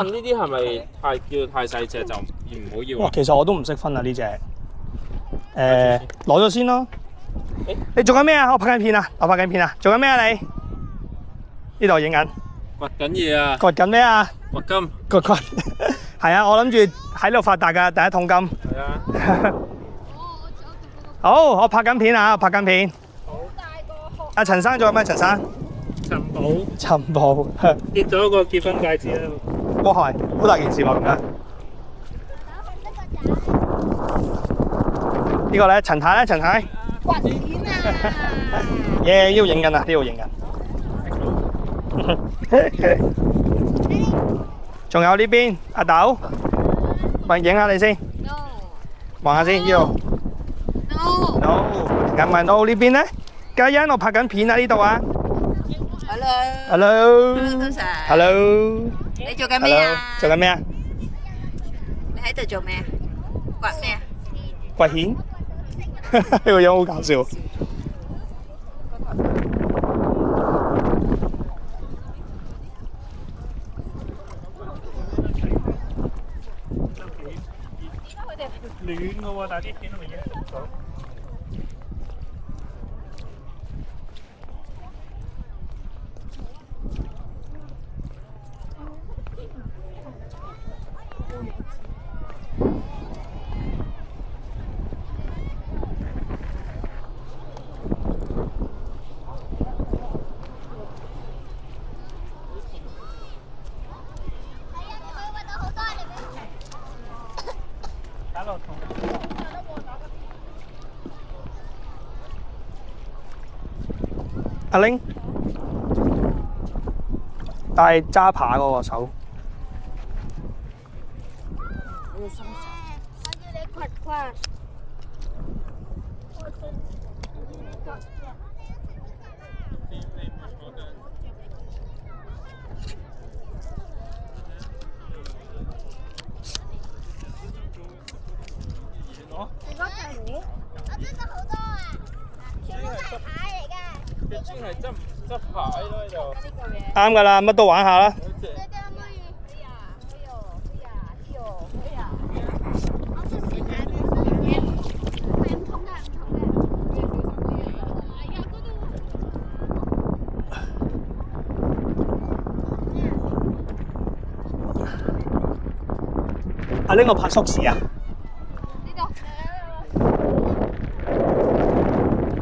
呢啲係咪太細隻就唔好要？哇，其實我都唔識分啊呢隻。攞咗先咯。你做緊咩啊？我拍緊片啊！做緊咩啊你？呢度影緊。掘緊嘢啊！掘緊咩啊？掘金。掘。係啊，我諗住喺度發達㗎第一桶金。係啊。好，我拍緊片啊！好大個殼。阿陳生做緊咩？陳生？尋寶。結咗個結婚戒指啦。哇係，好大件事喎咁樣。呢個咧，陳太咧，陳太。掘片啊！耶，呢度影緊啊，呢度影緊。仲有呢邊，阿豆，咪影下你先。望下先，呢度。No。咁咪 no 呢邊咧？嘉欣，我拍緊片啊，呢度啊。Hello。Hello。你做緊咩啊？做緊咩啊？你喺度做咩啊？掘咩啊？掘蜆。呢個樣好搞笑。暖嘅喎，但係啲片都未影到。阿玲，帶揸扒嗰個手。我要你掘掘。專係執牌咯就。啱㗎啦，乜都玩下啦。阿玲，我拍縮時啊！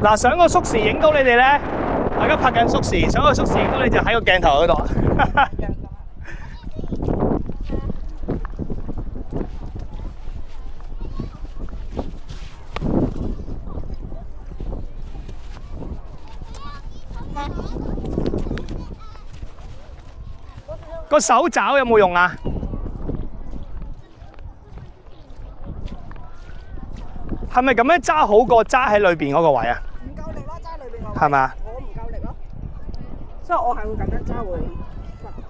嗱，想個縮時影到你哋咧，大家拍緊縮時，想個縮時影到你就喺個鏡頭嗰度。個手爪有冇用啊？係咪咁樣揸好過揸喺裏邊嗰個位啊？唔夠力咯，揸裏邊個。係咪啊？我唔夠力咯，所以我係會咁樣揸會掘到。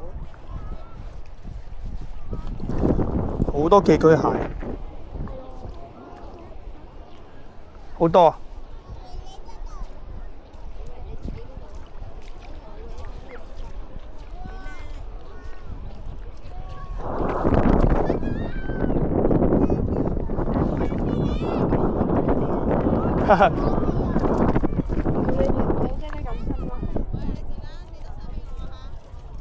好多寄居蟹，好多啊！哈哈。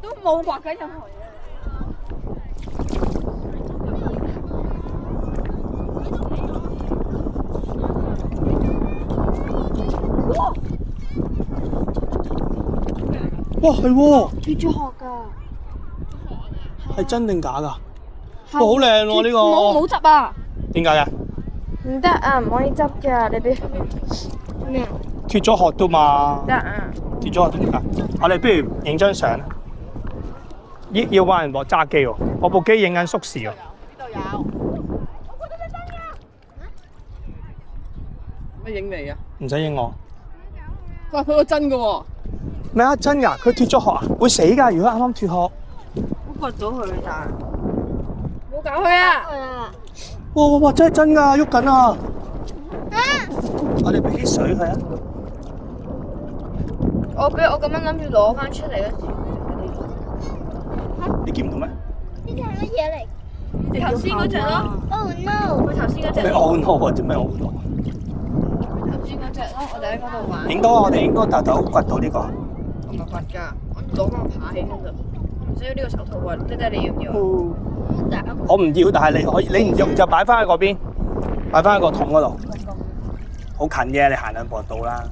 都冇掘緊任何嘢。哇，係喎，脫咗殼㗎，係真定假㗎？哇，好靚喎呢個。冇執啊！點解嘅？唔得啊，唔可以執㗎，你俾咩啊？脫咗殼都嘛。得啊！脫咗殼點解？我哋不如影張相。要揾人攞揸機喎，我部機影緊縮時喎。呢度有。乜影你啊？唔使影我。哇！佢個真嘅喎。咩啊？真㗎？佢脫咗殼啊？會死㗎！如果啱啱脫殼。我掘咗佢咋？冇搞佢啊！哇！真係真㗎，喐緊啊！我哋俾啲水佢啊！我咁樣諗住攞翻出嚟嗰時，你見唔到咩？呢隻係乜嘢嚟？頭先嗰隻咯， Oh no！佢頭先嗰隻咩咯， 澳諾啊？做咩澳諾？頭先嗰隻咯，我哋喺嗰度玩。應該我哋應該特頭掘到呢個。唔係掘㗎，我攞翻個爬起嗰度。我唔需要呢個手套啊，爹哋你要唔要啊？我唔要，但係你可以，你唔用就擺翻喺嗰邊，擺翻喺個桶嗰度。好近嘅，你行兩步就到啦。